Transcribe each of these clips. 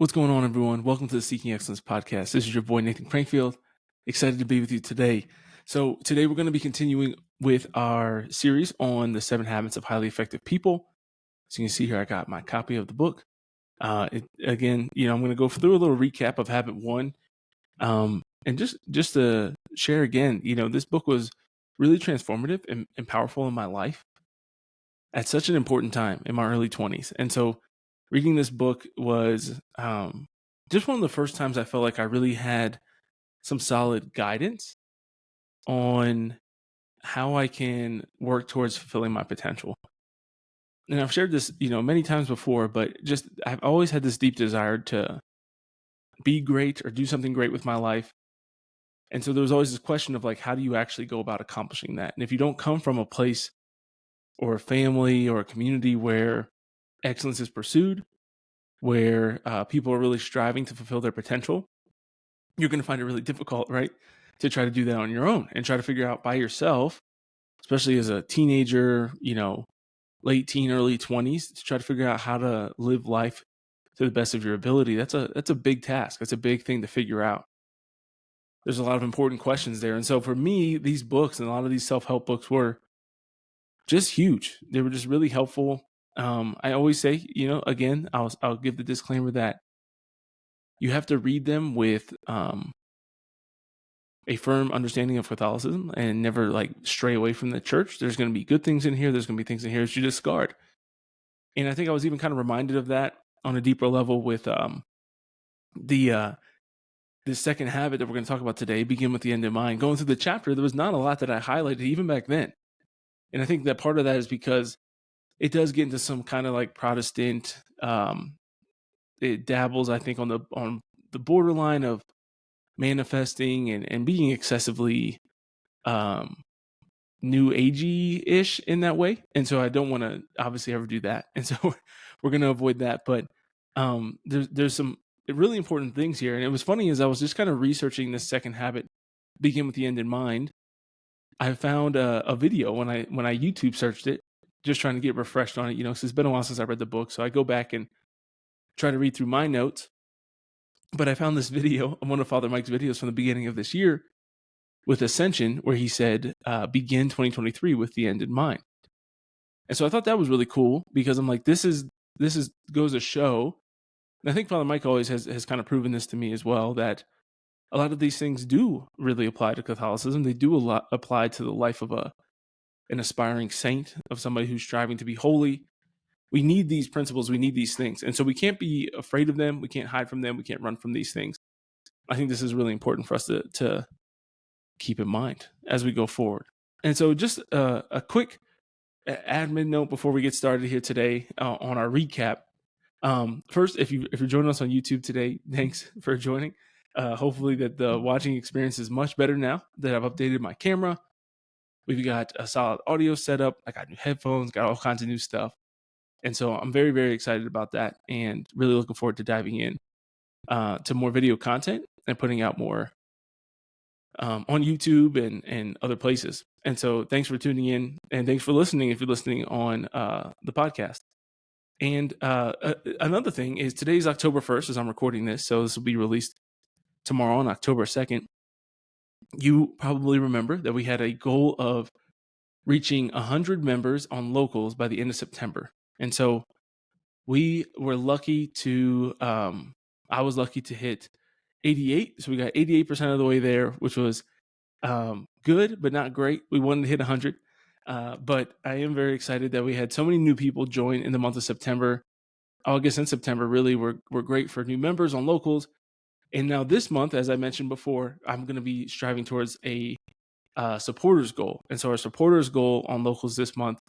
What's going on, everyone? Welcome to the Seeking Excellence podcast. This is your boy, Nathan Crankfield. Excited to be with you today. So today we're going to be continuing with our series on the 7 habits of highly effective people. So you can see here, I got my copy of the book. I'm going to go through a little recap of habit 1. And just to share again, this book was really transformative and powerful in my life at such an important time in my early 20s. And so reading this book was just one of the first times I felt like I really had some solid guidance on how I can work towards fulfilling my potential. And I've shared this, many times before, but just I've always had this deep desire to be great or do something great with my life. And so there was always this question of like, how do you actually go about accomplishing that? And if you don't come from a place or a family or a community where excellence is pursued, where people are really striving to fulfill their potential, you're going to find it really difficult, right, to try to do that on your own and try to figure out by yourself, especially as a teenager, late teen, early 20s, to try to figure out how to live life to the best of your ability. That's a big task. That's a big thing to figure out. There's a lot of important questions there. And so for me, these books and a lot of these self-help books were just huge. They were just really helpful. I always say, again, I'll give the disclaimer that you have to read them with a firm understanding of Catholicism and never like stray away from the church. There's going to be good things in here. There's going to be things in here that you discard. And I think I was even kind of reminded of that on a deeper level with the second habit that we're going to talk about today, begin with the end in mind. Going through the chapter, there was not a lot that I highlighted even back then. And I think that part of that is because it does get into some kind of like Protestant, it dabbles, I think, on the borderline of manifesting and being excessively new agey-ish in that way. And so I don't want to obviously ever do that. And so we're going to avoid that. But there's some really important things here. And it was funny as I was just kind of researching this second habit, begin with the end in mind. I found a video when I YouTube searched it, just trying to get refreshed on it, because it's been a while since I read the book. So I go back and try to read through my notes. But I found this video, one of Father Mike's videos from the beginning of this year with Ascension, where he said, begin 2023 with the end in mind. And so I thought that was really cool because I'm like, this goes to show, and I think Father Mike always has kind of proven this to me as well, that a lot of these things do really apply to Catholicism. They do apply to the life of an aspiring saint, of somebody who's striving to be holy. We need these principles. We need these things. And so we can't be afraid of them. We can't hide from them. We can't run from these things. I think this is really important for us to keep in mind as we go forward. And so just a quick admin note before we get started here today on our recap. First, if you're joining us on YouTube today, thanks for joining. Hopefully that the watching experience is much better now that I've updated my camera. We've got a solid audio setup. I got new headphones, got all kinds of new stuff. And so I'm very, very excited about that and really looking forward to diving in to more video content and putting out more on YouTube and other places. And so thanks for tuning in and thanks for listening if you're listening on the podcast. And another thing is today's October 1st as I'm recording this. So this will be released tomorrow on October 2nd. You probably remember that we had a goal of reaching 100 members on locals by the end of September. And so we were lucky to, I was lucky to hit 88. So we got 88% of the way there, which was good, but not great. We wanted to hit 100. But I am very excited that we had so many new people join in the month of September. August and September really were great for new members on locals. And now this month, as I mentioned before, I'm going to be striving towards a supporters goal. And so our supporters goal on locals this month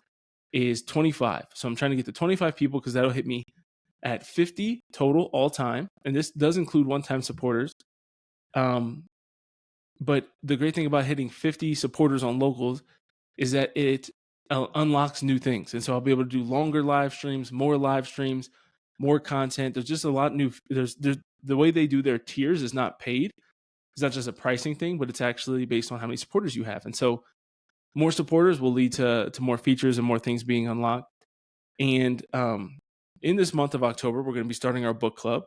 is 25. So I'm trying to get to 25 people because that'll hit me at 50 total all time. And this does include one-time supporters. But the great thing about hitting 50 supporters on locals is that it unlocks new things. And so I'll be able to do longer live streams, more content. There's just a lot new. There's the way they do their tiers is not paid. It's not just a pricing thing, but it's actually based on how many supporters you have. And so more supporters will lead to more features and more things being unlocked. And in this month of October, we're going to be starting our book club,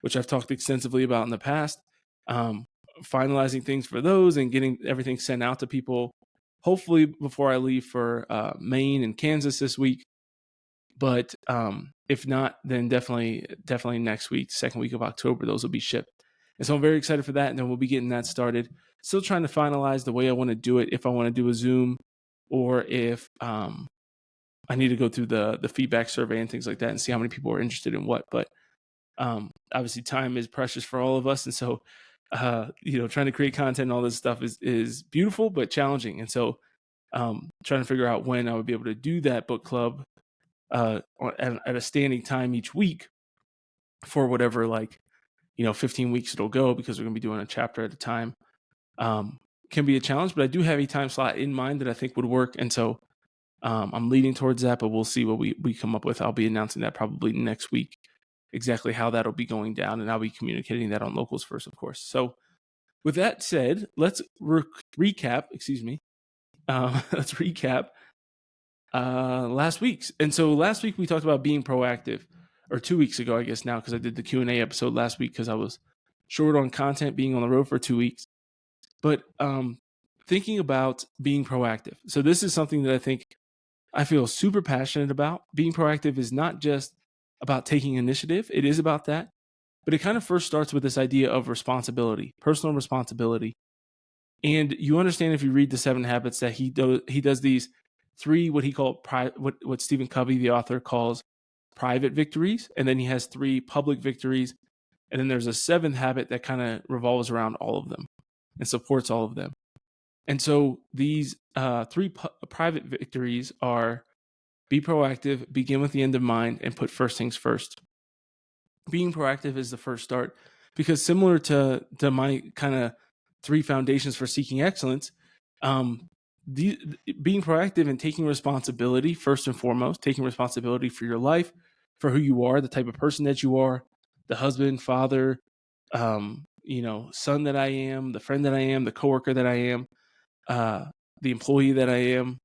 which I've talked extensively about in the past. Um, Finalizing things for those and getting everything sent out to people, hopefully before I leave for Maine and Kansas this week. But if not, then definitely next week, second week of October, those will be shipped. And so I'm very excited for that. And then we'll be getting that started. Still trying to finalize the way I want to do it. If I want to do a Zoom, or if I need to go through the feedback survey and things like that and see how many people are interested in what. But obviously, time is precious for all of us, and so trying to create content and all this stuff is beautiful but challenging. And so trying to figure out when I would be able to do that book club at a standing time each week for whatever 15 weeks it'll go, because we're going to be doing a chapter at a time. Can be a challenge, but I do have a time slot in mind that I think would work, and so I'm leading towards that, but we'll see what we come up with. I'll be announcing that probably next week, exactly how that'll be going down, and I'll be communicating that on Locals First, of course. So with that said, let's recap. Excuse me. Let's recap last week's. And so last week we talked about being proactive, or 2 weeks ago, I guess now, because I did the Q&A episode last week because I was short on content, being on the road for 2 weeks. But thinking about being proactive. So this is something that I feel super passionate about. Being proactive is not just about taking initiative. It is about that. But it kind of first starts with this idea of responsibility, personal responsibility. And you understand, if you read the 7 Habits, that he does these 3, what he called what Stephen Covey, the author, calls private victories, and then he has 3 public victories, and then there's a 7th habit that kind of revolves around all of them and supports all of them. And so these 3 private victories are: be proactive, begin with the end in mind, and put first things first. Being proactive is the first start, because similar to my kind of 3 foundations for seeking excellence, being proactive and taking responsibility, first and foremost, taking responsibility for your life, for who you are, the type of person that you are, the husband, father, son that I am, the friend that I am, the coworker that I am, the employee that I am.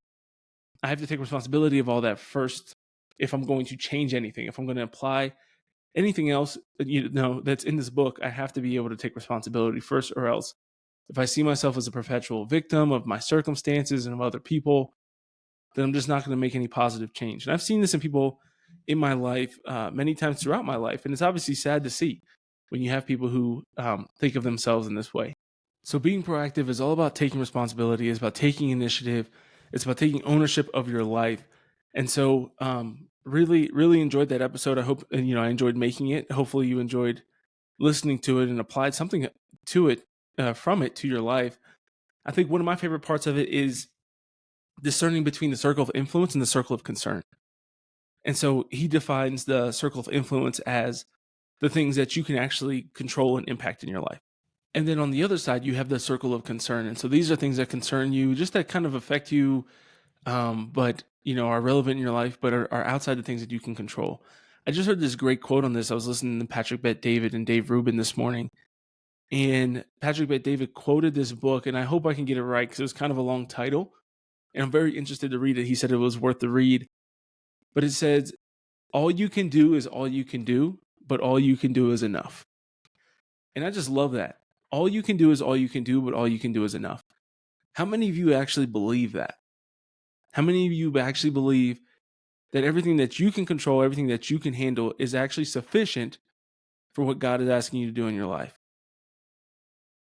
I have to take responsibility of all that first if I'm going to change anything. If I'm going to apply anything else, that's in this book, I have to be able to take responsibility first, or else if I see myself as a perpetual victim of my circumstances and of other people, then I'm just not going to make any positive change. And I've seen this in people in my life many times throughout my life. And it's obviously sad to see when you have people who think of themselves in this way. So being proactive is all about taking responsibility. It's about taking initiative. It's about taking ownership of your life. And so really, really enjoyed that episode. I hope, I enjoyed making it. Hopefully you enjoyed listening to it and applied something to it, from it, to your life. I think one of my favorite parts of it is discerning between the circle of influence and the circle of concern. And so he defines the circle of influence as the things that you can actually control and impact in your life. And then on the other side, you have the circle of concern. And so these are things that concern you, just that kind of affect you, but are relevant in your life, but are outside the things that you can control. I just heard this great quote on this. I was listening to Patrick Bet-David and Dave Rubin this morning, and Patrick Bet-David quoted this book, and I hope I can get it right because it was kind of a long title, and I'm very interested to read it. He said it was worth the read, but it says, all you can do is all you can do, but all you can do is enough. And I just love that. All you can do is all you can do, but all you can do is enough. How many of you actually believe that? How many of you actually believe that everything that you can control, everything that you can handle is actually sufficient for what God is asking you to do in your life?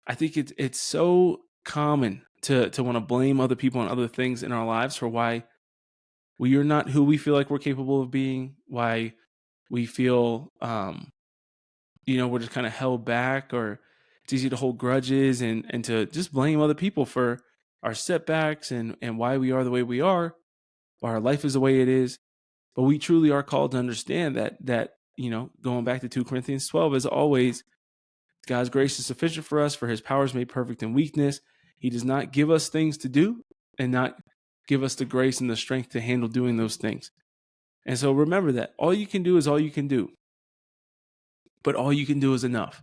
I think it's so common to want to blame other people and other things in our lives for why we are not who we feel like we're capable of being, why we feel, we're just kind of held back, or it's easy to hold grudges and to just blame other people for our setbacks and why we are the way we are, why our life is the way it is. But we truly are called to understand that going back to 2 Corinthians 12, as always, God's grace is sufficient for us, for his power is made perfect in weakness. He does not give us things to do and not give us the grace and the strength to handle doing those things. And so remember that all you can do is all you can do, but all you can do is enough.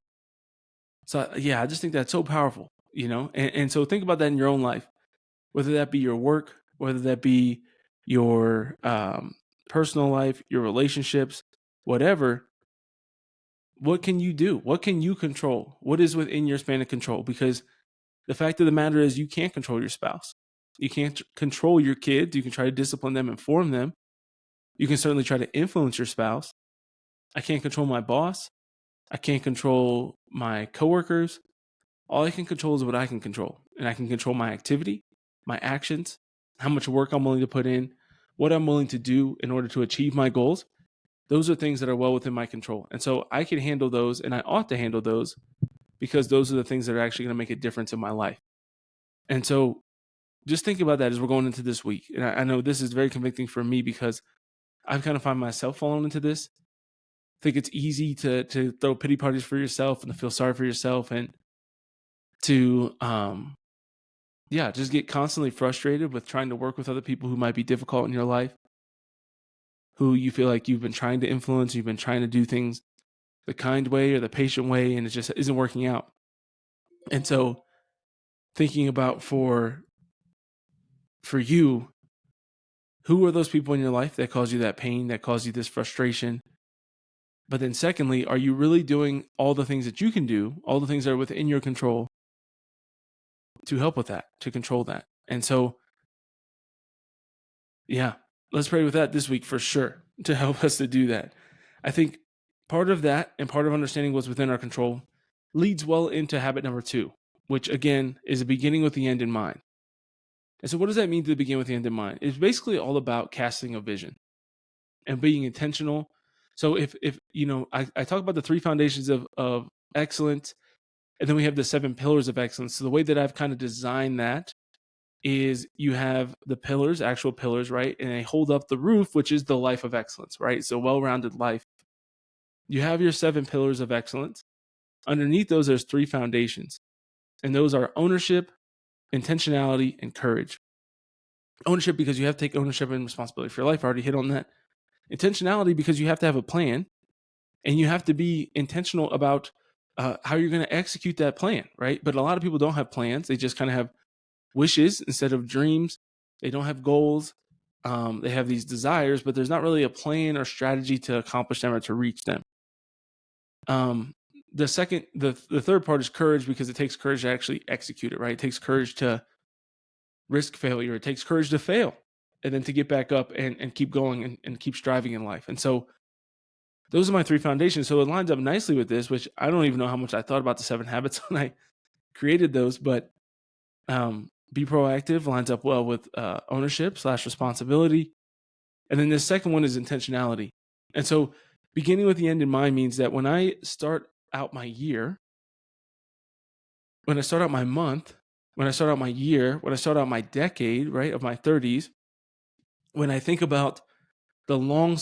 So yeah, I just think that's so powerful, and so think about that in your own life, whether that be your work, whether that be your personal life, your relationships, whatever. What can you do? What can you control? What is within your span of control? Because the fact of the matter is, you can't control your spouse. You can't control your kids. You can try to discipline them, inform them. You can certainly try to influence your spouse. I can't control my boss. I can't control my coworkers. All I can control is what I can control. And I can control my activity, my actions, how much work I'm willing to put in, what I'm willing to do in order to achieve my goals. Those are things that are well within my control. And so I can handle those, and I ought to handle those, because those are the things that are actually going to make a difference in my life. And so just think about that as we're going into this week. And I know this is very convicting for me, because I've kind of find myself falling into this. I think it's easy to throw pity parties for yourself and to feel sorry for yourself, and to just get constantly frustrated with trying to work with other people who might be difficult in your life, who you feel like you've been trying to influence, you've been trying to do things the kind way or the patient way, and it just isn't working out. And so thinking about for you, who are those people in your life that cause you that pain, that cause you this frustration? But then secondly, are you really doing all the things that you can do, all the things that are within your control to help with that, to control that? And so, yeah, let's pray with that this week for sure, to help us to do that. I think part of that, and part of understanding what's within our control, leads well into habit number 2, which again is a beginning with the end in mind. And so what does that mean to begin with the end in mind? It's basically all about casting a vision and being intentional. So if I talk about the 3 foundations of excellence, and then we have the 7 pillars of excellence. So the way that I've kind of designed that is, you have the pillars, actual pillars, right? And they hold up the roof, which is the life of excellence, right? So well-rounded life. You have your 7 pillars of excellence. Underneath those, there's 3 foundations. And those are ownership, intentionality, and courage. Ownership, because you have to take ownership and responsibility for your life. I already hit on that. Intentionality, because you have to have a plan, and you have to be intentional about how you're going to execute that plan, right? But a lot of people don't have plans. They just kind of have wishes instead of dreams. They don't have goals. They have these desires, but there's not really a plan or strategy to accomplish them or to reach them. The third part is courage, because it takes courage to actually execute it, right? It takes courage to risk failure. It takes courage to fail, and then to get back up and keep going and keep striving in life. And so those are my 3 foundations. So it lines up nicely with this, which I don't even know how much I thought about the 7 habits when I created those, but be proactive lines up well with ownership / responsibility. And then the second one is intentionality. And so beginning with the end in mind means that when I start out my year, when I start out my month, when I start out my year, when I start out my decade, right, of my 30s, when I think about the long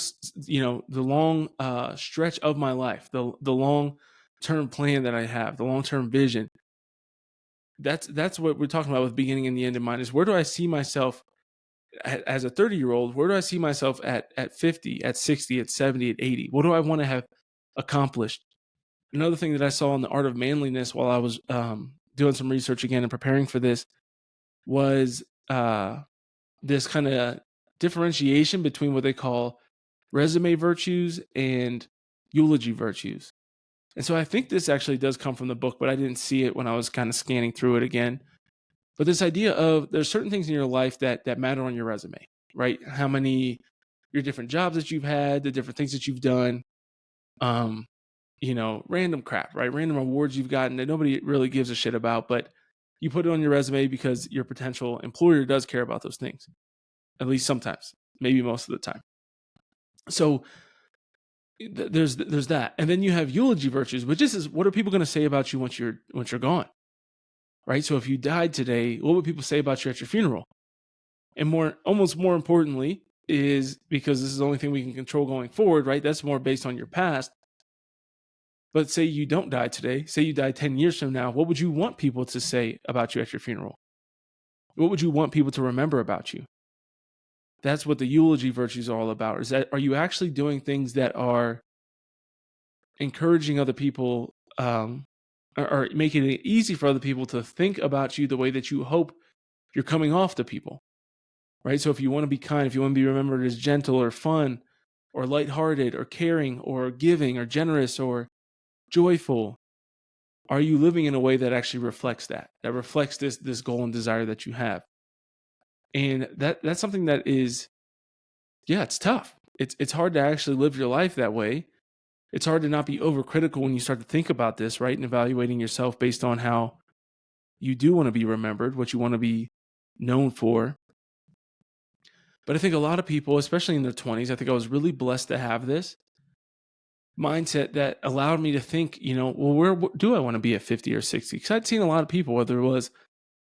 stretch of my life, the long-term plan that I have, the long-term vision, that's what we're talking about with beginning and the end in mind, is where do I see myself as a 30-year-old? Where do I see myself at 50, at 60, at 70, at 80? What do I want to have accomplished? Another thing that I saw in the Art of Manliness while I was doing some research again and preparing for this was this kind of differentiation between what they call resume virtues and eulogy virtues. And so I think this actually does come from the book, but I didn't see it when I was kind of scanning through it again. But this idea of, there's certain things in your life that matter on your resume, right? How many, your different jobs that you've had, the different things that you've done, random crap, right? Random awards you've gotten that nobody really gives a shit about, but you put it on your resume because your potential employer does care about those things, at least sometimes, maybe most of the time. So there's that. And then you have eulogy virtues, which is what are people going to say about you once you're gone, right? So if you died today, what would people say about you at your funeral? And almost more importantly, is, because this is the only thing we can control going forward, right? That's more based on your past. But say you don't die today, say you die 10 years from now, what would you want people to say about you at your funeral? What would you want people to remember about you? That's what the eulogy virtues are all about. Is that, are you actually doing things that are encouraging other people, or making it easy for other people to think about you the way that you hope you're coming off to people, right? So if you want to be kind, if you want to be remembered as gentle or fun or lighthearted or caring or giving or generous or joyful? Are you living in a way that actually reflects that reflects this goal and desire that you have? And that's something that is, yeah, it's tough. It's hard to actually live your life that way. It's hard to not be overcritical when you start to think about this, right? And evaluating yourself based on how you do want to be remembered, what you want to be known for. But I think a lot of people, especially in their 20s, I think I was really blessed to have this mindset that allowed me to think, well, where do I want to be at 50 or 60? Because I'd seen a lot of people, whether it was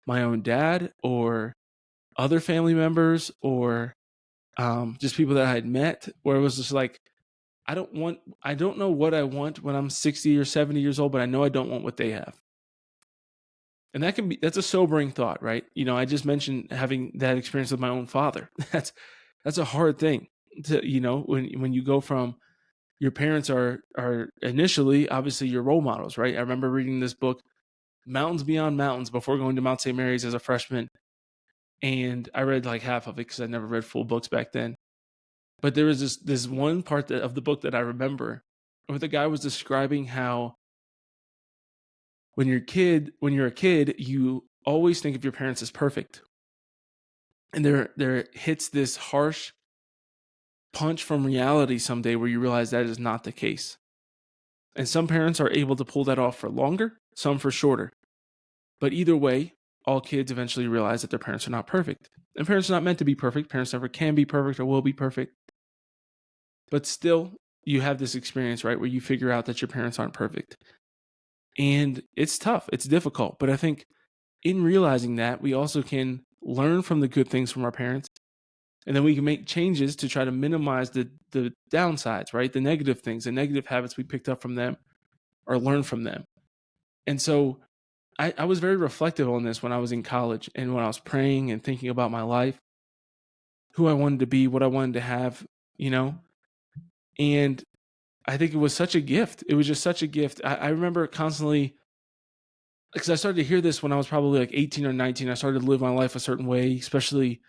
my own dad or other family members or just people that I had met, where it was just like, I don't know what I want when I'm 60 or 70 years old, but I know I don't want what they have. And that's a sobering thought, right? I just mentioned having that experience with my own father. That's a hard thing to, when you go from your parents are initially obviously your role models, right? I remember reading this book, Mountains Beyond Mountains, before going to Mount St. Mary's as a freshman. And I read like half of it because I never read full books back then. But there was this one part of the book that I remember where the guy was describing how when you're a kid, you always think of your parents as perfect. And there hits this harsh punch from reality someday where you realize that is not the case. And some parents are able to pull that off for longer, some for shorter. But either way, all kids eventually realize that their parents are not perfect. And parents are not meant to be perfect. Parents never can be perfect or will be perfect. But still, you have this experience, right, where you figure out that your parents aren't perfect. And it's tough. It's difficult. But I think in realizing that, we also can learn from the good things from our parents. And then we can make changes to try to minimize the downsides, right? The negative things, the negative habits we picked up from them or learn from them. And so I was very reflective on this when I was in college and when I was praying and thinking about my life, who I wanted to be, what I wanted to have, and I think it was such a gift. It was just such a gift. I remember constantly, because I started to hear this when I was probably like 18 or 19. I started to live my life a certain way, especially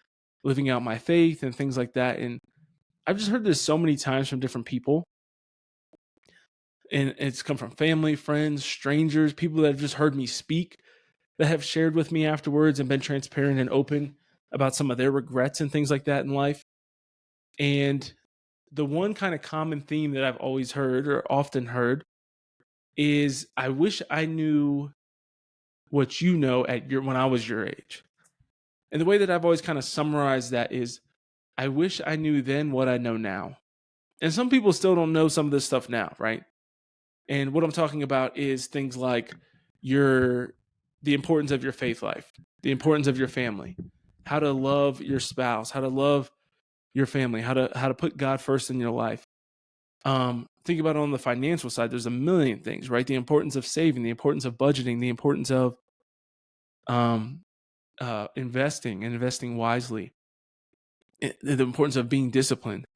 living out my faith and things like that. And I've just heard this so many times from different people. And it's come from family, friends, strangers, people that have just heard me speak, that have shared with me afterwards and been transparent and open about some of their regrets and things like that in life. And the one kind of common theme that I've always heard or often heard is, I wish I knew what you know when I was your age. And the way that I've always kind of summarized that is, I wish I knew then what I know now. And some people still don't know some of this stuff now, right? And what I'm talking about is things like the importance of your faith life, the importance of your family, how to love your spouse, how to love your family, how to put God first in your life. Think about it on the financial side. There's a million things, right? The importance of saving, the importance of budgeting, the importance of investing and investing wisely, the importance of being disciplined,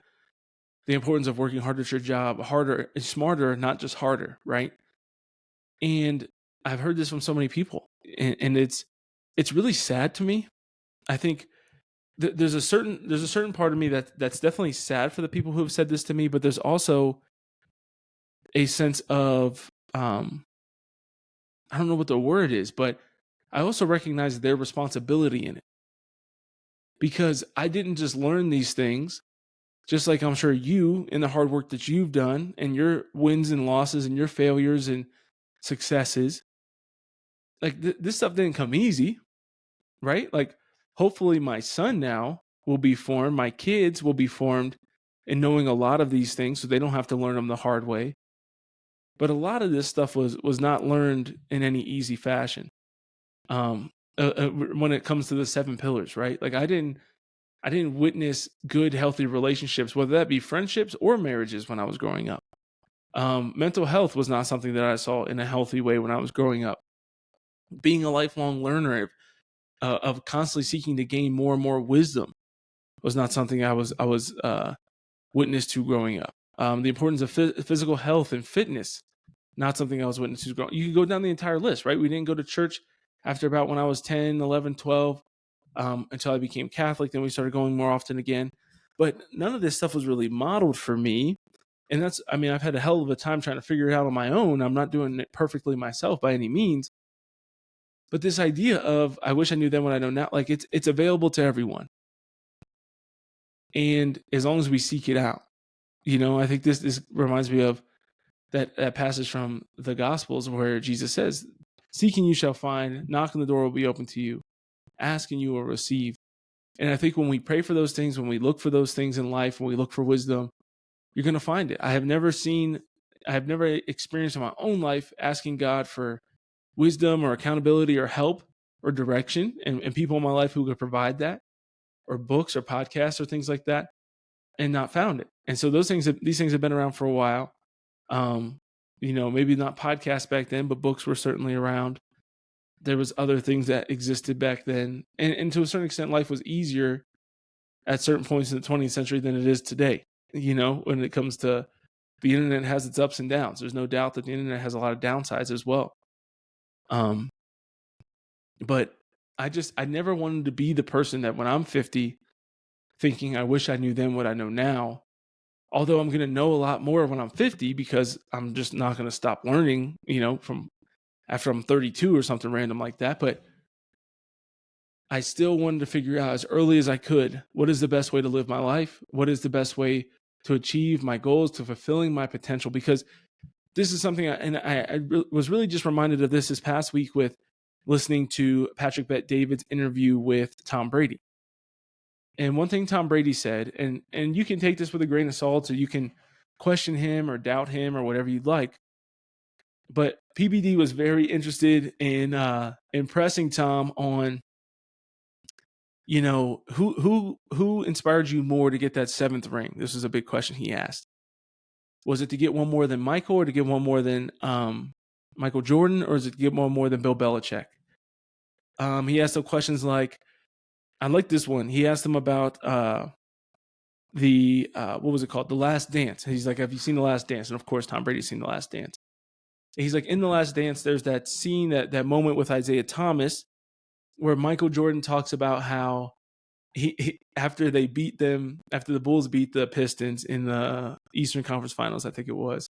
the importance of working hard at your job, harder, smarter, not just harder, right? And I've heard this from so many people, and it's really sad to me. I think there's a certain part of me that's definitely sad for the people who have said this to me, but there's also a sense of I don't know what the word is, but I also recognize their responsibility in it, because I didn't just learn these things, just like I'm sure you, in the hard work that you've done and your wins and losses and your failures and successes. Like this stuff didn't come easy, right? Like hopefully my son now will be formed, my kids will be formed in knowing a lot of these things so they don't have to learn them the hard way. But a lot of this stuff was not learned in any easy fashion. When it comes to the 7 pillars, right? Like I didn't witness good, healthy relationships, whether that be friendships or marriages, when I was growing up. Mental health was not something that I saw in a healthy way when I was growing up. Being a lifelong learner of constantly seeking to gain more and more wisdom was not something I was witness to growing up. The importance of physical health and fitness, not something I was witness to growing up. You can go down the entire list, right? We didn't go to church after about when I was 10, 11, 12, until I became Catholic. Then we started going more often again. But none of this stuff was really modeled for me And that's, I mean, I've had a hell of a time trying to figure it out on my own. I'm not doing it perfectly myself by any means. But this idea of, I wish I knew then what I know now, like it's available to everyone. And as long as we seek it out, I think this reminds me of that passage from the Gospels where Jesus says, seeking you shall find, knocking the door will be open to you, asking you will receive. And I think when we pray for those things, when we look for those things in life, when we look for wisdom, you're going to find it. I have never experienced in my own life asking God for wisdom or accountability or help or direction and people in my life who could provide that, or books or podcasts or things like that, and not found it. And so these things have been around for a while. Maybe not podcasts back then, but books were certainly around. There was other things that existed back then. And to a certain extent, life was easier at certain points in the 20th century than it is today. When it comes to the internet has its ups and downs. There's no doubt that the internet has a lot of downsides as well. But I never wanted to be the person that when I'm 50, thinking I wish I knew then what I know now. Although I'm going to know a lot more when I'm 50 because I'm just not going to stop learning, from after I'm 32 or something random like that. But I still wanted to figure out as early as I could, what is the best way to live my life? What is the best way to achieve my goals, to fulfilling my potential? Because this is something, I was really just reminded of this past week with listening to Patrick Bet-David's interview with Tom Brady. And one thing Tom Brady said, and you can take this with a grain of salt, or you can question him or doubt him or whatever you'd like. But PBD was very interested in impressing Tom on, who inspired you more to get that 7th ring? This is a big question he asked. Was it to get one more than Michael, or to get one more than Michael Jordan, or is it to get one more than Bill Belichick? He asked them questions like, I like this one. He asked them about what was it called? The Last Dance. And he's like, have you seen The Last Dance? And of course, Tom Brady's seen The Last Dance. And he's like, in The Last Dance, there's that scene, that moment with Isaiah Thomas, where Michael Jordan talks about how he after the Bulls beat the Pistons in the Eastern Conference Finals, I think it was,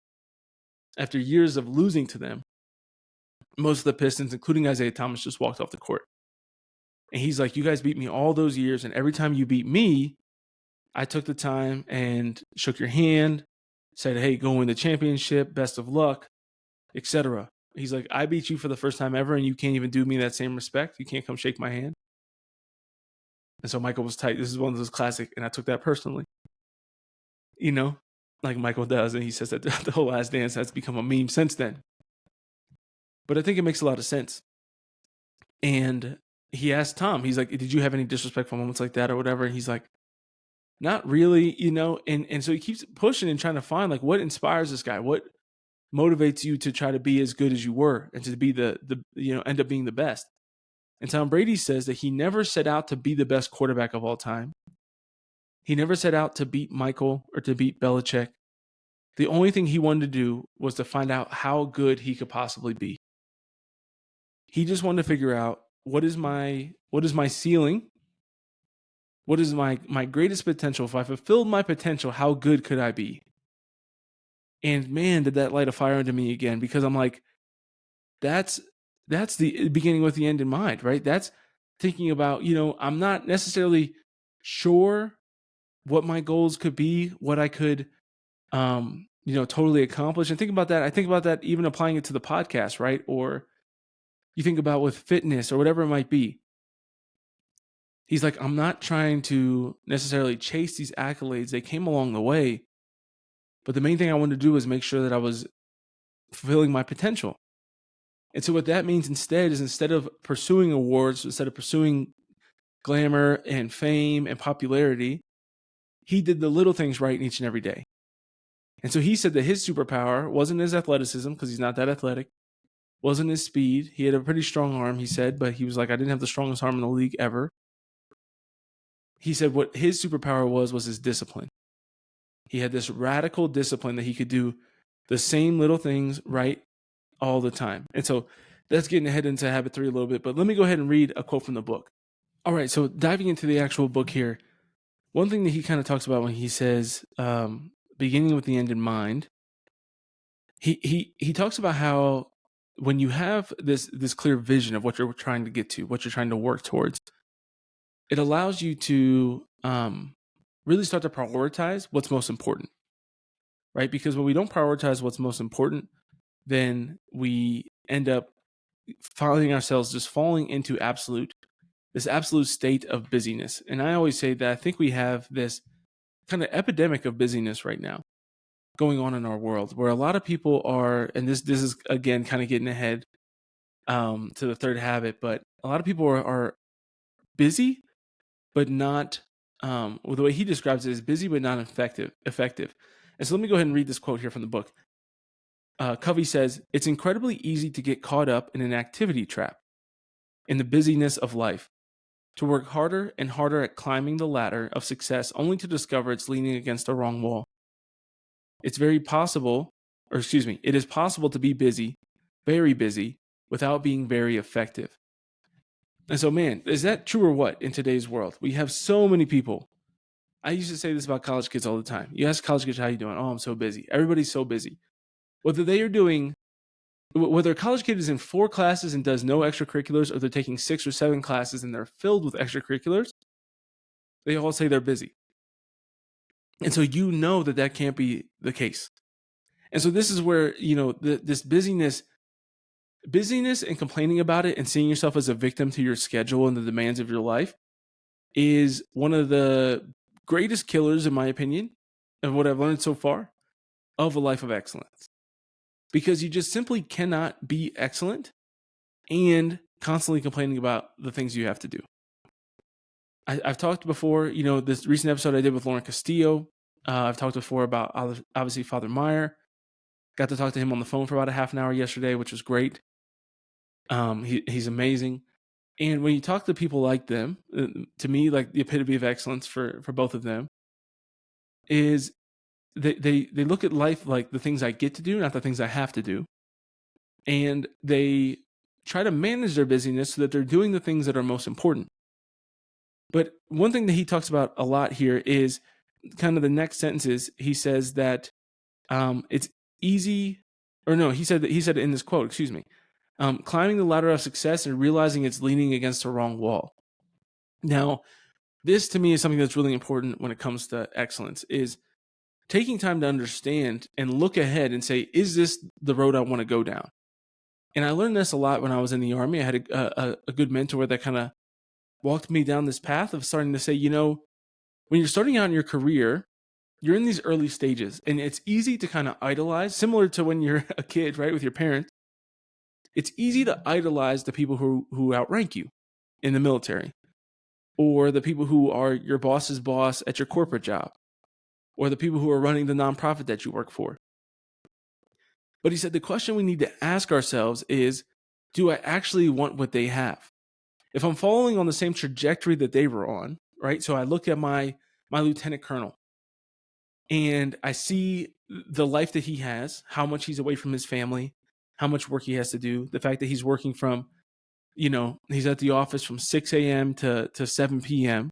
after years of losing to them, most of the Pistons, including Isaiah Thomas, just walked off the court. And he's like, you guys beat me all those years, and every time you beat me, I took the time and shook your hand, said, hey, go win the championship, best of luck, etc. He's like, I beat you for the first time ever, and you can't even do me that same respect. You can't come shake my hand. And so Michael was tight. This is one of those classic, and I took that personally. Like Michael does, and he says that the whole Last Dance has become a meme since then. But I think it makes a lot of sense. And he asked Tom, he's like, did you have any disrespectful moments like that or whatever? And he's like, not really, and so he keeps pushing and trying to find, like, what inspires this guy? What motivates you to try to be as good as you were and to be the end up being the best? And Tom Brady says that he never set out to be the best quarterback of all time. He never set out to beat Michael or to beat Belichick. The only thing he wanted to do was to find out how good he could possibly be. He just wanted to figure out, what is my ceiling? What is my greatest potential? If I fulfilled my potential, how good could I be? And man, did that light a fire under me again, because I'm like, that's the beginning with the end in mind, right? That's thinking about, I'm not necessarily sure what my goals could be, what I could, totally accomplish. And think about that. I think about that even applying it to the podcast, right? Or you think about with fitness or whatever it might be. He's like, I'm not trying to necessarily chase these accolades. They came along the way. But the main thing I wanted to do was make sure that I was fulfilling my potential. And so what that means instead is, instead of pursuing awards, instead of pursuing glamour and fame and popularity, he did the little things right each and every day. And so he said that his superpower wasn't his athleticism, because he's not that athletic, wasn't his speed. He had a pretty strong arm, he said, but he was like, I didn't have the strongest arm in the league ever. He said what his superpower was his discipline. He had this radical discipline that he could do the same little things right all the time. And so that's getting ahead into habit 3 a little bit, but let me go ahead and read a quote from the book. All right, so diving into the actual book here, one thing that he kind of talks about when he says beginning with the end in mind, he talks about how when you have this clear vision of what you're trying to get to, what you're trying to work towards, it allows you to really start to prioritize what's most important, right? Because when we don't prioritize what's most important, then we end up finding ourselves just falling into this absolute state of busyness. And I always say that I think we have this kind of epidemic of busyness right now going on in our world, where a lot of people are, and this is again kind of getting ahead to the third habit, but a lot of people are busy, but not. Well, the way he describes it is busy but not effective. Effective. And so let me go ahead and read this quote here from the book. Covey says, "It's incredibly easy to get caught up in an activity trap, in the busyness of life, to work harder and harder at climbing the ladder of success only to discover it's leaning against the wrong wall. It's very possible, or excuse me, it is possible to be busy, very busy, without being very effective." And so, man, is that true or what in today's world? We have so many people. I used to say this about college kids all the time. You ask college kids, how you doing? Oh, I'm so busy. Everybody's so busy. Whether a college kid is in 4 classes and does no extracurriculars, or they're taking 6 or 7 classes and they're filled with extracurriculars, they all say they're busy. And so you know that can't be the case. And so this is where, this busyness and complaining about it and seeing yourself as a victim to your schedule and the demands of your life is one of the greatest killers, in my opinion, of what I've learned so far, of a life of excellence. Because you just simply cannot be excellent and constantly complaining about the things you have to do. I've talked before, this recent episode I did with Lauren Castillo. I've talked before about, obviously, Father Meyer. Got to talk to him on the phone for about a half an hour yesterday, which was great. He's amazing. And when you talk to people like them, to me, like the epitome of excellence for both of them is they look at life like the things I get to do, not the things I have to do. And they try to manage their busyness so that they're doing the things that are most important. But one thing that he talks about a lot here is kind of the next sentences. He says that it's easy, or no, he said it in this quote, excuse me, climbing the ladder of success and realizing it's leaning against the wrong wall. Now, this to me is something that's really important when it comes to excellence, is taking time to understand and look ahead and say, is this the road I want to go down? And I learned this a lot when I was in the Army. I had a good mentor that kind of walked me down this path of starting to say, when you're starting out in your career, you're in these early stages, and it's easy to kind of idolize, similar to when you're a kid, right, with your parents. It's easy to idolize the people who outrank you in the military, or the people who are your boss's boss at your corporate job, or the people who are running the nonprofit that you work for. But he said the question we need to ask ourselves is, do I actually want what they have? If I'm following on the same trajectory that they were on, right? So I look at my lieutenant colonel and I see the life that he has, how much he's away from his family, how much work he has to do, the fact that he's working from, he's at the office from 6 a.m. to 7 p.m.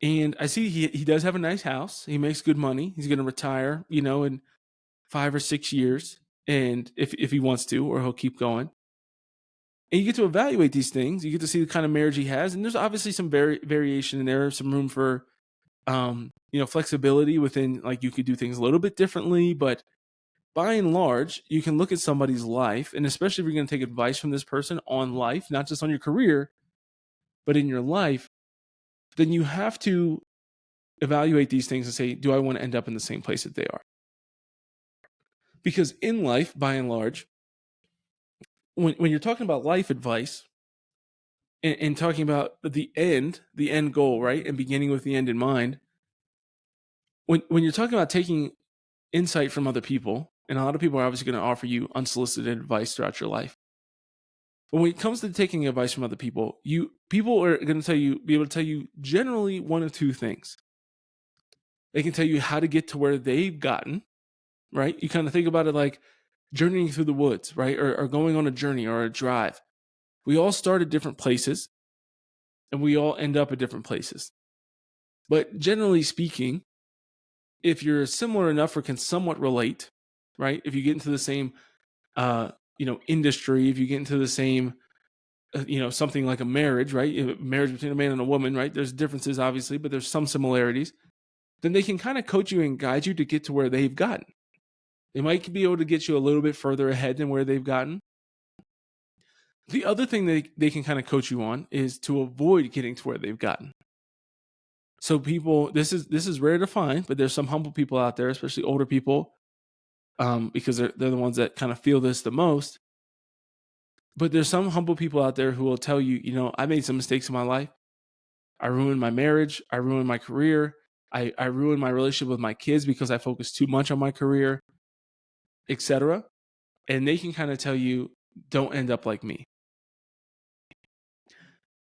And I see he does have a nice house. He makes good money. He's going to retire, in 5 or 6 years, and if he wants to, or he'll keep going. And you get to evaluate these things. You get to see the kind of marriage he has, and there's obviously some variation in there, some room for flexibility within, like, you could do things a little bit differently, but by and large, you can look at somebody's life, and especially if you're going to take advice from this person on life, not just on your career, but in your life, then you have to evaluate these things and say, do I want to end up in the same place that they are? Because in life, by and large, when you're talking about life advice and talking about the end goal, right, and beginning with the end in mind, when you're talking about taking insight from other people, and a lot of people are obviously going to offer you unsolicited advice throughout your life. But when it comes to taking advice from other people, people are going to be able to tell you generally one of two things. They can tell you how to get to where they've gotten, right? You kind of think about it like journeying through the woods, right? Or going on a journey or a drive. We all start at different places, and we all end up at different places. But generally speaking, if you're similar enough or can somewhat relate, right? If you get into the same, industry, if you get into the same, something like a marriage, right? Marriage between a man and a woman, right? There's differences, obviously, but there's some similarities. Then they can kind of coach you and guide you to get to where they've gotten. They might be able to get you a little bit further ahead than where they've gotten. The other thing they can kind of coach you on is to avoid getting to where they've gotten. So people, this is rare to find, but there's some humble people out there, especially older people, because they're the ones that kind of feel this the most. But there's some humble people out there who will tell you, I made some mistakes in my life. I ruined my marriage. I ruined my career. I ruined my relationship with my kids because I focused too much on my career, etc. And they can kind of tell you, don't end up like me.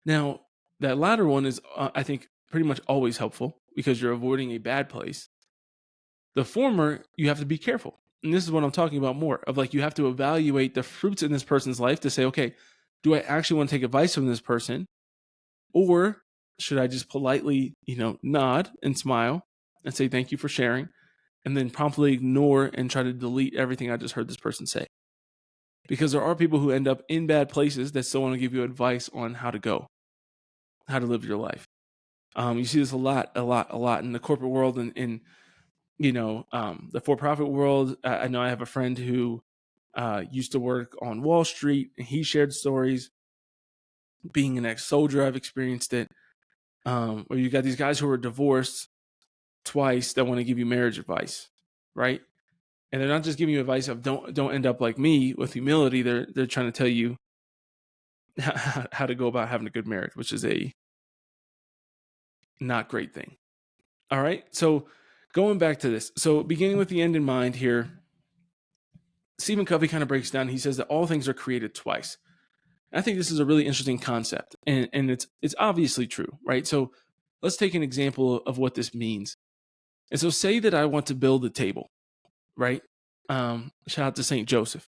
Now, that latter one is, I think, pretty much always helpful because you're avoiding a bad place. The former, you have to be careful. And this is what I'm talking about more of, like, you have to evaluate the fruits in this person's life to say, okay, do I actually want to take advice from this person? Or should I just politely, nod and smile and say, thank you for sharing, and then promptly ignore and try to delete everything I just heard this person say? Because there are people who end up in bad places that still want to give you advice on how to go, how to live your life. You see this a lot in the corporate world and in the for-profit world. I know I have a friend who used to work on Wall Street, and he shared stories. Being an ex-soldier, I've experienced it. Where you got these guys who are divorced twice that want to give you marriage advice, right? And they're not just giving you advice of don't end up like me with humility. They're trying to tell you how to go about having a good marriage, which is a not great thing. All right. So going back to this. So beginning with the end in mind here, Stephen Covey kind of breaks down. He says that all things are created twice. And I think this is a really interesting concept, and it's obviously true, right? So let's take an example of what this means. And so say that I want to build a table, right? Shout out to St. Joseph.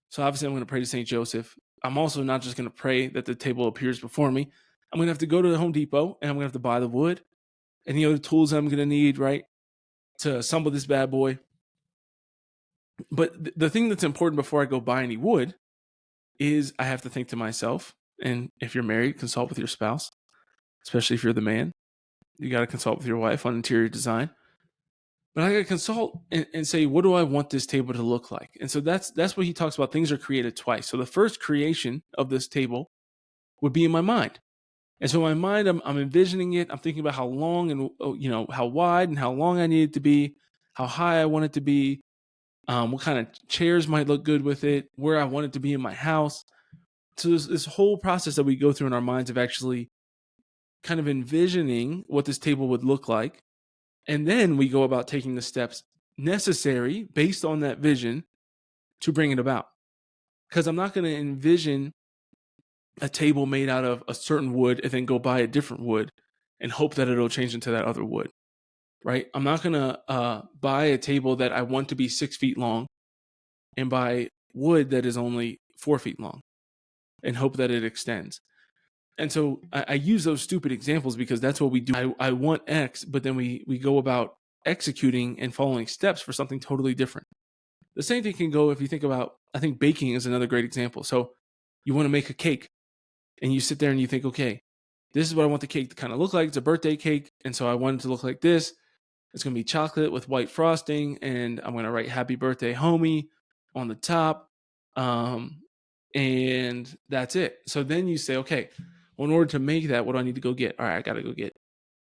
So obviously I'm going to pray to St. Joseph. I'm also not just going to pray that the table appears before me. I'm going to have to go to the Home Depot, and I'm going to have to buy the wood and the other tools I'm going to need, right, to assemble this bad boy. But the thing that's important before I go buy any wood is I have to think to myself, and if you're married, consult with your spouse, especially if you're the man. You got to consult with your wife on interior design. But I got to consult and say, what do I want this table to look like? And so that's what he talks about. Things are created twice. So the first creation of this table would be in my mind. And so in my mind, I'm envisioning it. I'm thinking about how long and how wide and how long I need it to be, how high I want it to be, what kind of chairs might look good with it, where I want it to be in my house. So there's this whole process that we go through in our minds of actually kind of envisioning what this table would look like. And then we go about taking the steps necessary based on that vision to bring it about. Because I'm not going to envision a table made out of a certain wood and then go buy a different wood and hope that it'll change into that other wood, right? I'm not going to buy a table that I want to be 6 feet long and buy wood that is only 4 feet long and hope that it extends. And so I use those stupid examples because that's what we do. I want X, but then we go about executing and following steps for something totally different. The same thing can go if you think about, I think baking is another great example. So you want to make a cake and you sit there and you think, okay, this is what I want the cake to kind of look like. It's a birthday cake. And so I want it to look like this. It's going to be chocolate with white frosting. And I'm going to write happy birthday, homie on the top. And that's it. So then you say, okay, well, in order to make that, what do I need to go get? All right, I got to go get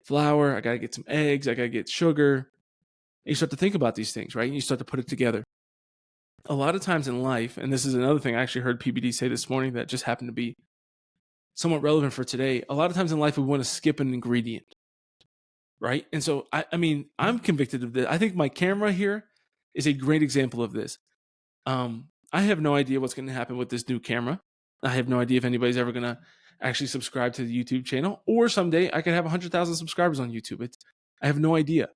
flour. I got to get some eggs. I got to get sugar. And you start to think about these things, right? And you start to put it together. A lot of times in life, and this is another thing I actually heard PBD say this morning that just happened to be somewhat relevant for today. A lot of times in life, we want to skip an ingredient, right? And so, I'm convicted of this. I think my camera here is a great example of this. I have no idea what's going to happen with this new camera. I have no idea if anybody's ever going to actually subscribe to the YouTube channel, or someday I could have 100,000 subscribers on YouTube. I have no idea.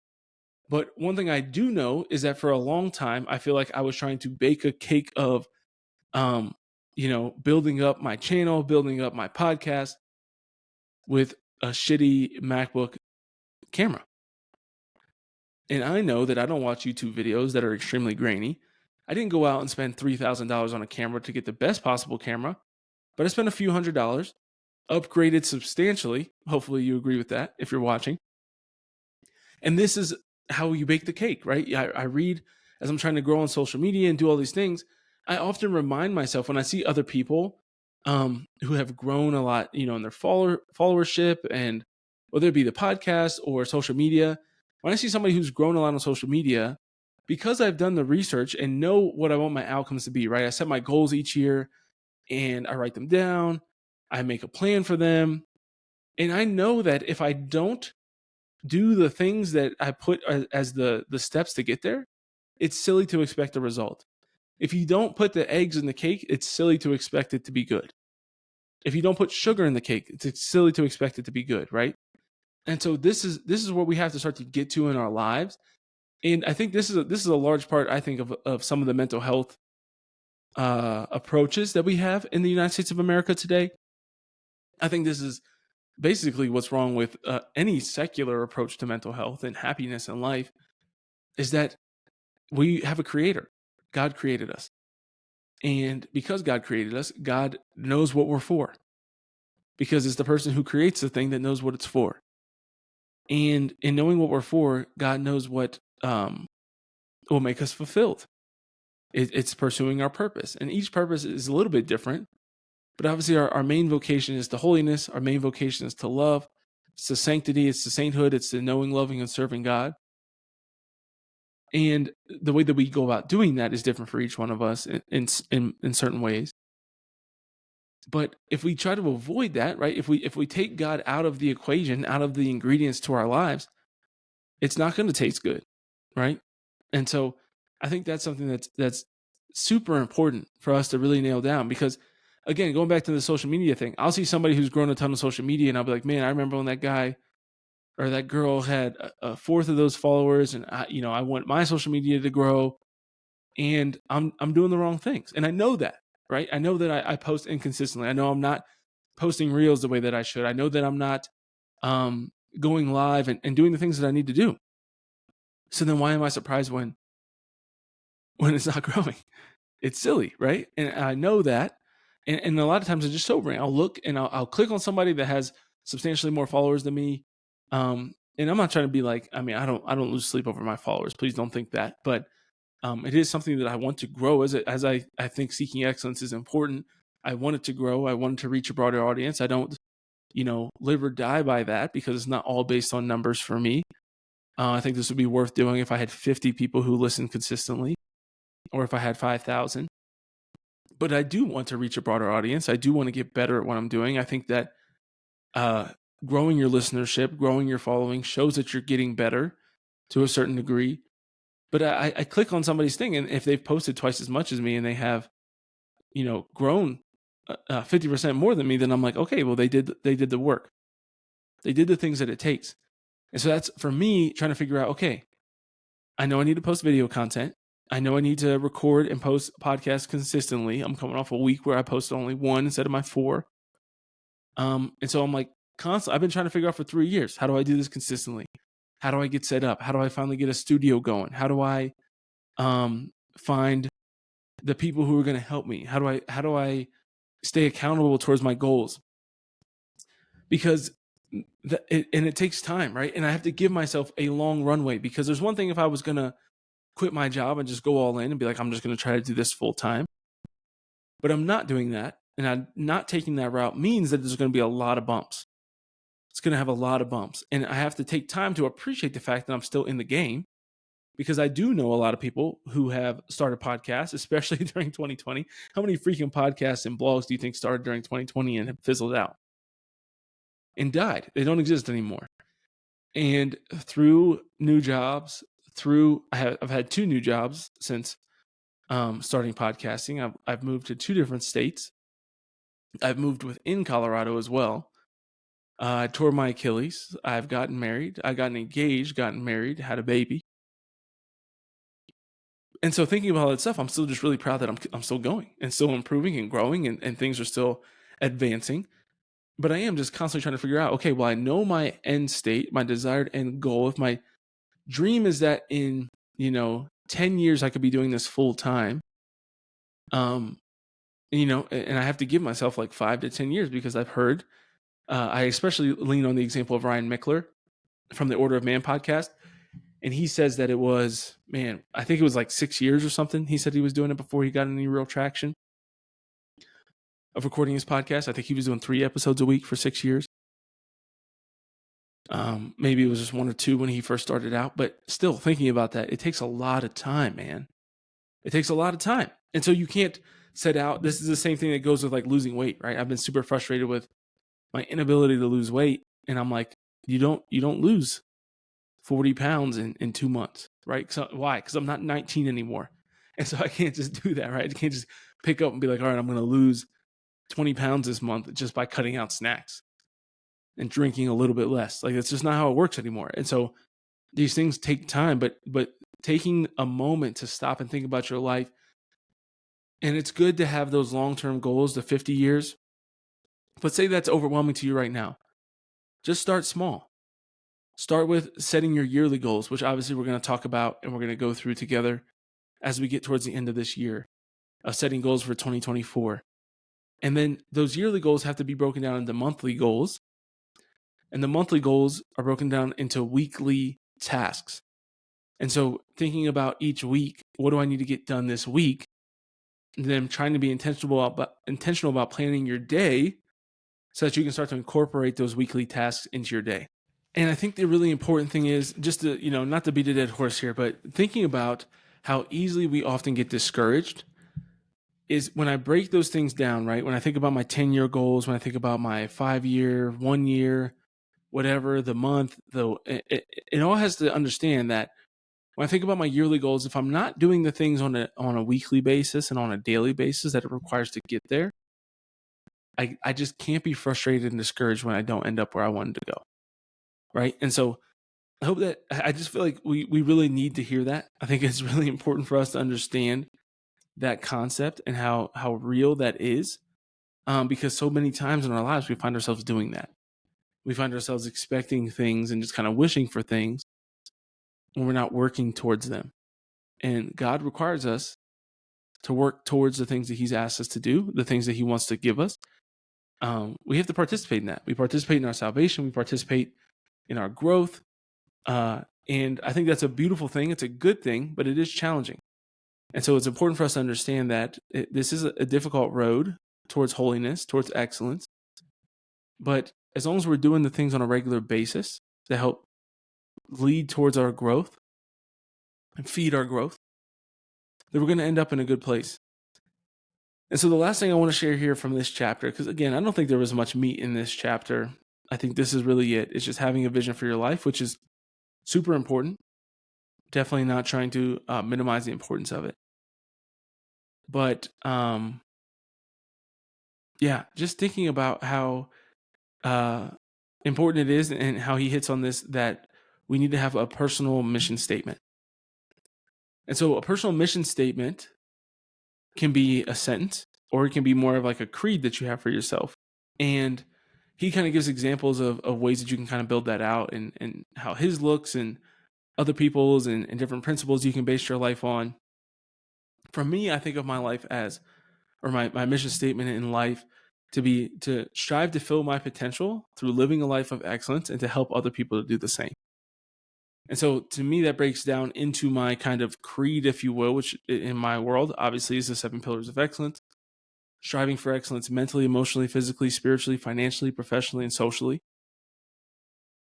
But one thing I do know is that for a long time, I feel like I was trying to bake a cake of, building up my channel, building up my podcast with a shitty MacBook camera. And I know that I don't watch YouTube videos that are extremely grainy. I didn't go out and spend $3,000 on a camera to get the best possible camera, but I spent a few $100s, upgraded substantially. Hopefully, you agree with that if you're watching. And this is how you bake the cake, right? I read as I'm trying to grow on social media and do all these things. I often remind myself when I see other people who have grown a lot, in their followership, and whether it be the podcast or social media. When I see somebody who's grown a lot on social media, because I've done the research and know what I want my outcomes to be, right? I set my goals each year and I write them down. I make a plan for them. And I know that if I don't do the things that I put as the steps to get there, it's silly to expect a result. If you don't put the eggs in the cake, it's silly to expect it to be good. If you don't put sugar in the cake, it's silly to expect it to be good, right? And so this is what we have to start to get to in our lives. And I think this is a large part, I think, of some of the mental health approaches that we have in the United States of America today. I think this is basically what's wrong with any secular approach to mental health and happiness in life, is that we have a creator. God created us. And because God created us, God knows what we're for. Because it's the person who creates the thing that knows what it's for. And in knowing what we're for, God knows what will make us fulfilled. It's pursuing our purpose. And each purpose is a little bit different. But obviously our main vocation is to holiness. Our main vocation is to love. It's to sanctity. It's to sainthood. It's to knowing, loving, and serving God. And the way that we go about doing that is different for each one of us in certain ways. But if we try to avoid that, right? If we take God out of the equation, out of the ingredients to our lives, it's not going to taste good, right? And so I think that's something that's super important for us to really nail down, because again, going back to the social media thing, I'll see somebody who's grown a ton of social media and I'll be like, man, I remember when that guy or that girl had a fourth of those followers, and I want my social media to grow, and I'm doing the wrong things. And I know that, right? I know that I post inconsistently. I know I'm not posting reels the way that I should. I know that I'm not going live and doing the things that I need to do. So then why am I surprised when it's not growing? It's silly, right? And I know that. And a lot of times it's just sobering. I'll look and I'll click on somebody that has substantially more followers than me. And I'm not trying to be like, I mean, I don't lose sleep over my followers. Please don't think that. But it is something that I want to grow, as I think seeking excellence is important. I want it to grow. I want it to reach a broader audience. I don't, live or die by that, because it's not all based on numbers for me. I think this would be worth doing if I had 50 people who listen consistently, or if I had 5,000. But I do want to reach a broader audience. I do want to get better at what I'm doing. I think that growing your listenership, growing your following shows that you're getting better to a certain degree. But I click on somebody's thing, and if they've posted twice as much as me and they have, grown 50% more than me, then I'm like, okay, well, they did the work. They did the things that it takes. And so that's, for me, trying to figure out, okay, I know I need to post video content. I know I need to record and post podcasts consistently. I'm coming off a week where I posted only one instead of my 4. And so I'm like, constantly, I've been trying to figure out for 3 years, how do I do this consistently? How do I get set up? How do I finally get a studio going? How do I find the people who are going to help me? How do I stay accountable towards my goals? Because it takes time, right? And I have to give myself a long runway, because there's one thing if I was going to quit my job and just go all in and be like, I'm just going to try to do this full time. But I'm not doing that. And I'm not taking that route means that there's going to be a lot of bumps. It's going to have a lot of bumps. And I have to take time to appreciate the fact that I'm still in the game, because I do know a lot of people who have started podcasts, especially during 2020. How many freaking podcasts and blogs do you think started during 2020 and have fizzled out and died? They don't exist anymore. And through new jobs, I've had 2 new jobs since starting podcasting. I've moved to 2 different states. I've moved within Colorado as well. I tore my Achilles. I've gotten married. I gotten engaged, gotten married, had a baby. And so thinking about all that stuff, I'm still just really proud that I'm still going and still improving and growing, and things are still advancing. But I am just constantly trying to figure out, okay, well, I know my end state, my desired end goal. If my dream is that in, 10 years I could be doing this full time. Um, and I have to give myself like 5 to 10 years because I've heard, I especially lean on the example of Ryan Mickler from the Order of Man podcast. And he says that it was, man, I think it was like 6 years or something. He said he was doing it before he got any real traction of recording his podcast. I think he was doing 3 episodes a week for 6 years. Maybe it was just 1 or 2 when he first started out, but still thinking about that, it takes a lot of time, man. It takes a lot of time. And so you can't set out. This is the same thing that goes with like losing weight, right? I've been super frustrated with my inability to lose weight. And I'm like, you don't lose 40 pounds in 2 months, right? So why? Because I'm not 19 anymore. And so I can't just do that, right? I can't just pick up and be like, all right, I'm going to lose 20 pounds this month just by cutting out snacks and drinking a little bit less. Like, that's just not how it works anymore. And so these things take time, but taking a moment to stop and think about your life. And it's good to have those long-term goals, the 50 years. But say that's overwhelming to you right now. Just start small. Start with setting your yearly goals, which obviously we're going to talk about and we're going to go through together as we get towards the end of this year of setting goals for 2024. And then those yearly goals have to be broken down into monthly goals. And the monthly goals are broken down into weekly tasks. And so thinking about each week, what do I need to get done this week? And then trying to be intentional about planning your day so that you can start to incorporate those weekly tasks into your day. And I think the really important thing is just to, not to beat a dead horse here, but thinking about how easily we often get discouraged is when I break those things down, right? When I think about my 10-year goals, when I think about my 5-year, 1 year, whatever, the month, it all has to understand that when I think about my yearly goals, if I'm not doing the things on a weekly basis and on a daily basis that it requires to get there, I just can't be frustrated and discouraged when I don't end up where I wanted to go. Right. And so I hope that I just feel like we really need to hear that. I think it's really important for us to understand that concept and how real that is. Because so many times in our lives, we find ourselves doing that. We find ourselves expecting things and just kind of wishing for things when we're not working towards them. And God requires us to work towards the things that He's asked us to do, the things that He wants to give us. We have to participate in that. We participate in our salvation. We participate in our growth. And I think that's a beautiful thing. It's a good thing, but it is challenging. And so it's important for us to understand that this is a difficult road towards holiness, towards excellence. But as long as we're doing the things on a regular basis to help lead towards our growth and feed our growth, then we're going to end up in a good place. And so the last thing I want to share here from this chapter, because again, I don't think there was much meat in this chapter. I think this is really it. It's just having a vision for your life, which is super important. Definitely not trying to minimize the importance of it. But just thinking about how important it is and how he hits on this, that we need to have a personal mission statement. And so a personal mission statement can be a sentence, or it can be more of like a creed that you have for yourself. And he kind of gives examples of ways that you can kind of build that out and how his looks and other people's and different principles you can base your life on. For me, I think of my life as, or my mission statement in life to strive to fill my potential through living a life of excellence and to help other people to do the same. And so to me, that breaks down into my kind of creed, if you will, which in my world, obviously, is the 7 pillars of excellence. Striving for excellence mentally, emotionally, physically, spiritually, financially, professionally, and socially.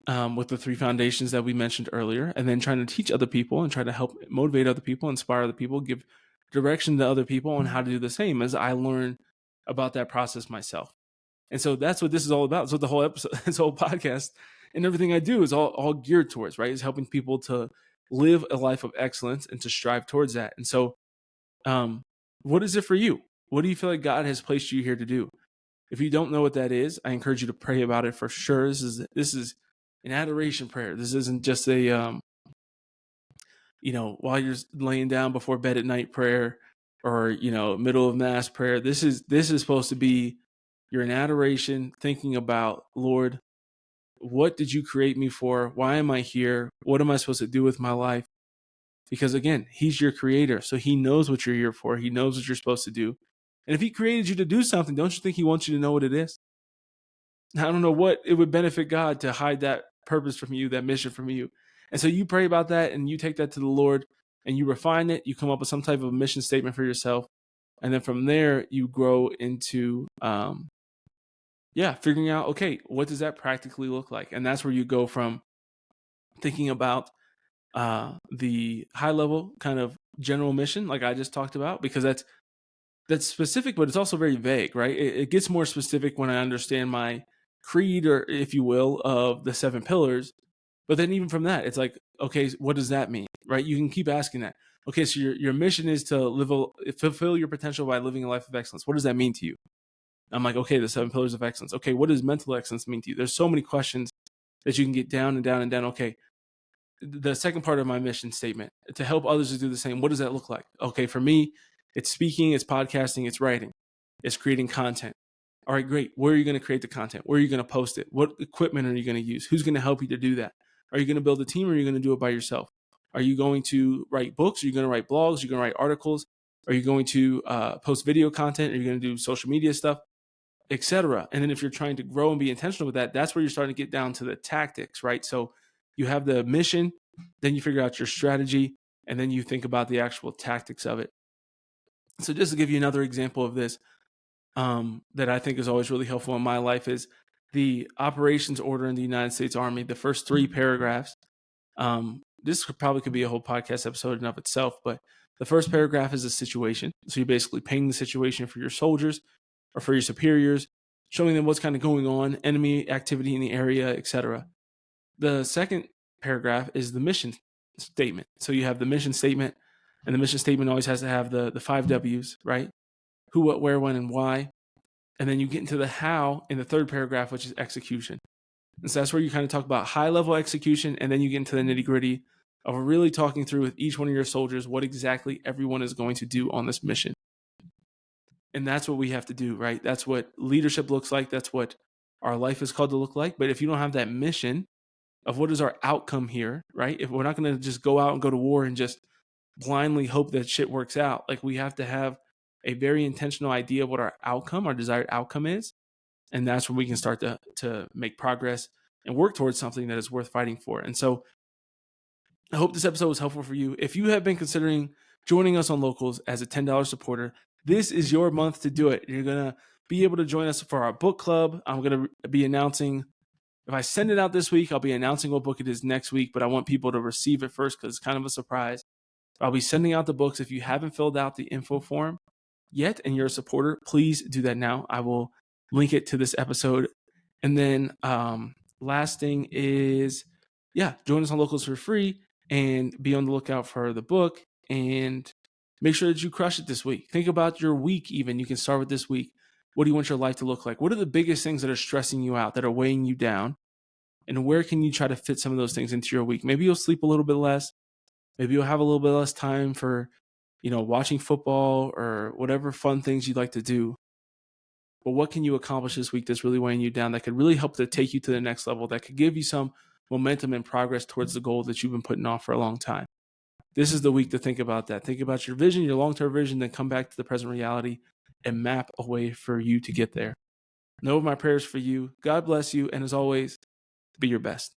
With the 3 foundations that we mentioned earlier. And then trying to teach other people and try to help motivate other people, inspire other people, give direction to other people on how to do the same as I learn about that process myself. And so that's what this is all about. So the whole episode, this whole podcast, and everything I do is all geared towards, right? Is helping people to live a life of excellence and to strive towards that. And so, what is it for you? What do you feel like God has placed you here to do? If you don't know what that is, I encourage you to pray about it for sure. This is an adoration prayer. This isn't just a, while you're laying down before bed at night prayer, or, middle of mass prayer. This is supposed to be, you're in adoration, thinking about, Lord, what did you create me for? Why am I here? What am I supposed to do with my life? Because again, he's your creator. So he knows what you're here for. He knows what you're supposed to do. And if he created you to do something, don't you think he wants you to know what it is? I don't know what it would benefit God to hide that purpose from you, that mission from you. And so you pray about that and you take that to the Lord and you refine it. You come up with some type of mission statement for yourself. And then from there, you grow into, figuring out, okay, what does that practically look like? And that's where you go from thinking about the high level kind of general mission, like I just talked about, because that's specific, but it's also very vague, right? It gets more specific when I understand my creed, or if you will, of the 7 pillars. But then even from that, it's like, okay, what does that mean, right? You can keep asking that. Okay, so your mission is to fulfill your potential by living a life of excellence. What does that mean to you? I'm like, okay, the 7 pillars of excellence. Okay, what does mental excellence mean to you? There's so many questions that you can get down and down and down. Okay, the second part of my mission statement, to help others to do the same. What does that look like? Okay, for me, it's speaking, it's podcasting, it's writing, it's creating content. All right, great. Where are you going to create the content? Where are you going to post it? What equipment are you going to use? Who's going to help you to do that? Are you going to build a team, or are you going to do it by yourself? Are you going to write books? Are you going to write blogs? Are you going to write articles? Are you going to post video content? Are you going to do social media stuff, etc.? And then if you're trying to grow and be intentional with that, that's where you're starting to get down to the tactics, right? So you have the mission, then you figure out your strategy, and then you think about the actual tactics of it. So just to give you another example of this, that I think is always really helpful in my life, is the operations order in the United States Army. The first 3 paragraphs, this probably could be a whole podcast episode in of itself, but the first paragraph is a situation. So you're basically painting the situation for your soldiers or for your superiors, showing them what's kind of going on, enemy activity in the area, etc. The second paragraph is the mission statement. So you have the mission statement, and the mission statement always has to have the 5 W's, right? Who, what, where, when, and why. And then you get into the how in the third paragraph, which is execution. And so that's where you kind of talk about high level execution, and then you get into the nitty gritty of really talking through with each one of your soldiers what exactly everyone is going to do on this mission. And that's what we have to do, right? That's what leadership looks like. That's what our life is called to look like. But if you don't have that mission of what is our outcome here, right? If we're not going to just go out and go to war and just blindly hope that shit works out, like we have to have a very intentional idea of what our outcome, our desired outcome is. And that's where we can start to make progress and work towards something that is worth fighting for. And so I hope this episode was helpful for you. If you have been considering joining us on Locals as a $10 supporter, this is your month to do it. You're going to be able to join us for our book club. I'm going to be announcing, if I send it out this week, I'll be announcing what book it is next week, but I want people to receive it first because it's kind of a surprise. I'll be sending out the books. If you haven't filled out the info form yet and you're a supporter, please do that now. I will link it to this episode. And then last thing is, join us on Locals for free and be on the lookout for the book, and make sure that you crush it this week. Think about your week even. You can start with this week. What do you want your life to look like? What are the biggest things that are stressing you out, that are weighing you down? And where can you try to fit some of those things into your week? Maybe you'll sleep a little bit less. Maybe you'll have a little bit less time for, watching football or whatever fun things you'd like to do. But what can you accomplish this week that's really weighing you down, that could really help to take you to the next level, that could give you some momentum and progress towards the goal that you've been putting off for a long time? This is the week to think about that. Think about your vision, your long-term vision, then come back to the present reality and map a way for you to get there. Know of my prayers for you. God bless you. And as always, be your best.